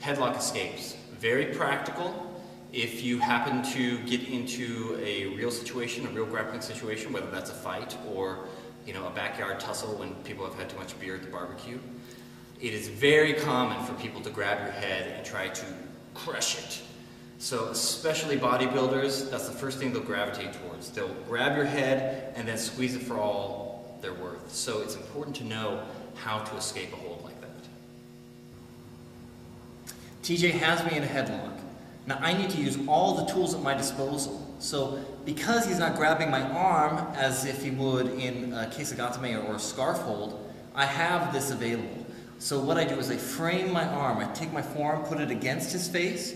Headlock Escapes. Very practical. If you happen to get into a real situation, a real grappling situation, whether that's a fight or a backyard tussle when people have had too much beer at the barbecue, it is very common for people to grab your head and try to crush it. So especially bodybuilders, that's the first thing they'll gravitate towards. They'll grab your head and then squeeze it for all they're worth. So it's important to know how to escape a hold like that. TJ has me in a headlock. Now I need to use all the tools at my disposal. So because he's not grabbing my arm as if he would in a kesagatame or a scarf hold, I have this available. So what I do is I frame my arm. I take my forearm, put it against his face,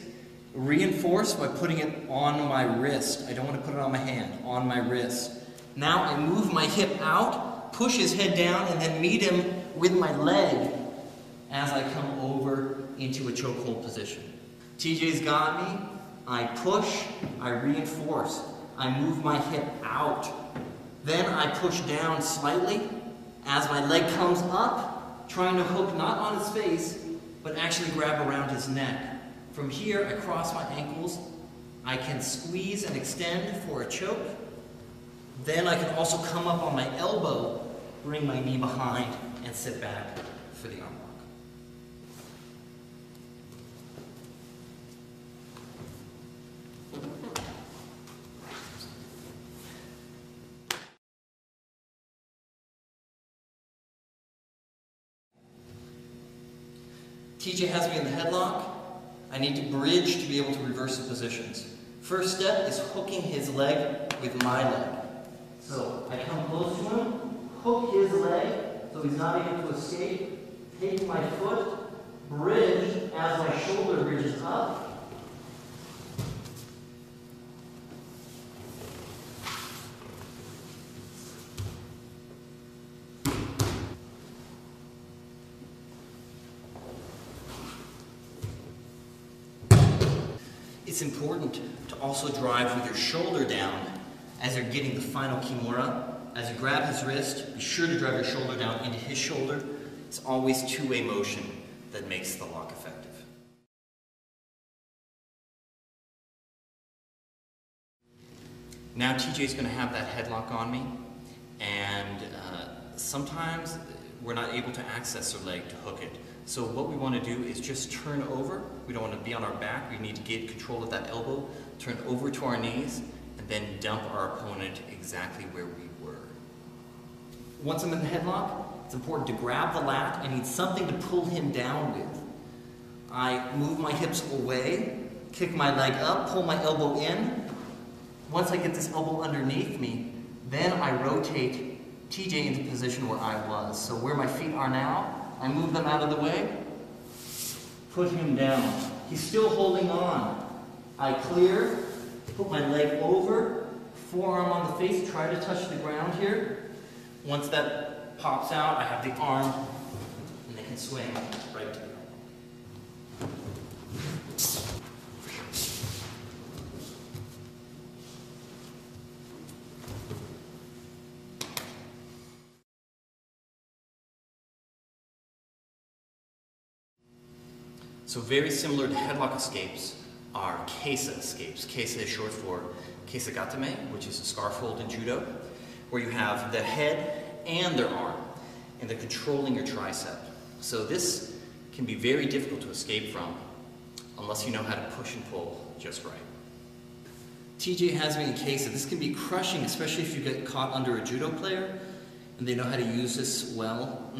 reinforce by putting it on my wrist. I don't want to put it on my hand, on my wrist. Now I move my hip out, push his head down, and then meet him with my leg as I come over into a chokehold position. TJ's got me. I push, I reinforce. I move my hip out. Then I push down slightly as my leg comes up, trying to hook not on his face, but actually grab around his neck. From here, I cross my ankles. I can squeeze and extend for a choke. Then I can also come up on my elbow, bring my knee behind, and sit back for the arm lock. TJ has me in the headlock. I need to bridge to be able to reverse the positions. First step is hooking his leg with my leg. So I come close to him, hook his leg so he's not able to escape, take my foot, bridge as my shoulder bridges up. It's important to also drive with your shoulder down as you're getting the final kimura. As you grab his wrist, be sure to drive your shoulder down into his shoulder. It's always two-way motion that makes the lock effective. Now TJ's going to have that headlock on me, and sometimes we're not able to access our leg to hook it. So what we want to do is just turn over. We don't want to be on our back. We need to get control of that elbow, turn over to our knees, and then dump our opponent exactly where we were. Once I'm in the headlock, it's important to grab the lat. I need something to pull him down with. I move my hips away, kick my leg up, pull my elbow in. Once I get this elbow underneath me, then I rotate TJ into the position where I was. So where my feet are now, I move them out of the way, put him down. He's still holding on. I clear, put my leg over, forearm on the face, try to touch the ground here. Once that pops out, I have the arm, and they can swing right to the elbow. So very similar to headlock escapes are kesa escapes. Kesa is short for kesagatame, which is a scarf hold in judo, where you have the head and their arm, and they're controlling your tricep. So this can be very difficult to escape from, unless you know how to push and pull just right. TJ has me in kesa. This can be crushing, especially if you get caught under a judo player, and they know how to use this well.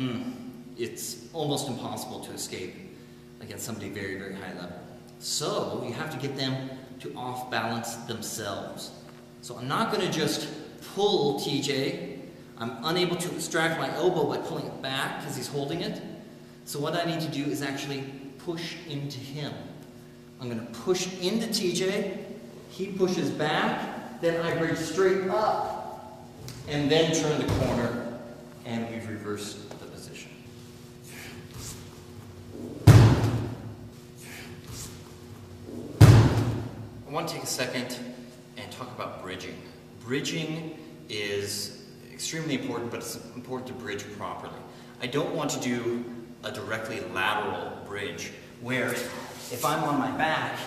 It's almost impossible to escape against somebody very, very high level. So you have to get them to off-balance themselves. So I'm not going to just pull TJ. I'm unable to extract my elbow by pulling it back because he's holding it. So what I need to do is actually push into him. I'm going to push into TJ. He pushes back. Then I bridge straight up and then turn the corner, and we've reversed the position. I want to take a second and talk about bridging. Bridging is extremely important, but it's important to bridge properly. I don't want to do a directly lateral bridge where if I'm on my back,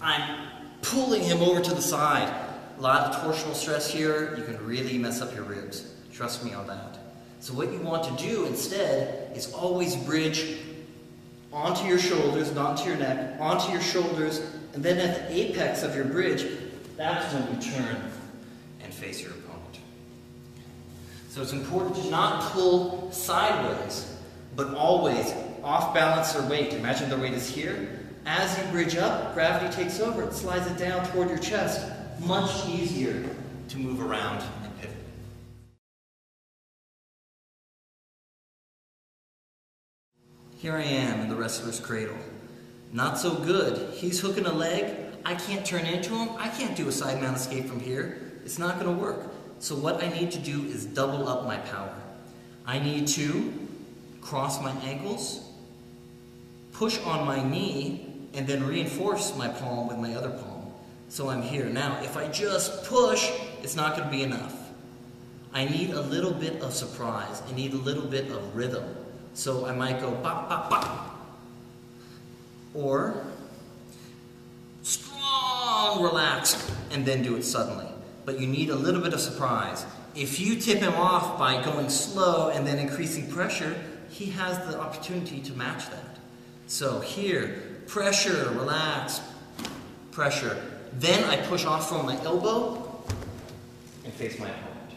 I'm pulling him over to the side. A lot of torsional stress here, you can really mess up your ribs. Trust me on that. So what you want to do instead is always bridge onto your shoulders, not to your neck, onto your shoulders, and then at the apex of your bridge, that's when you turn and face your opponent. So it's important to not pull sideways, but always off-balance their weight. Imagine their weight is here. As you bridge up, gravity takes over, it slides it down toward your chest. Much easier to move around and pivot. Here I am in the wrestler's cradle. Not so good. He's hooking a leg. I can't turn into him. I can't do a side mount escape from here. It's not going to work. So what I need to do is double up my power. I need to cross my ankles, push on my knee, and then reinforce my palm with my other palm. So I'm here. Now, if I just push, it's not going to be enough. I need a little bit of surprise. I need a little bit of rhythm. So I might go bop, bop, bop. Or strong, relax, and then do it suddenly. But you need a little bit of surprise. If you tip him off by going slow and then increasing pressure, he has the opportunity to match that. So here, pressure, relax, pressure. Then I push off from my elbow and face my opponent.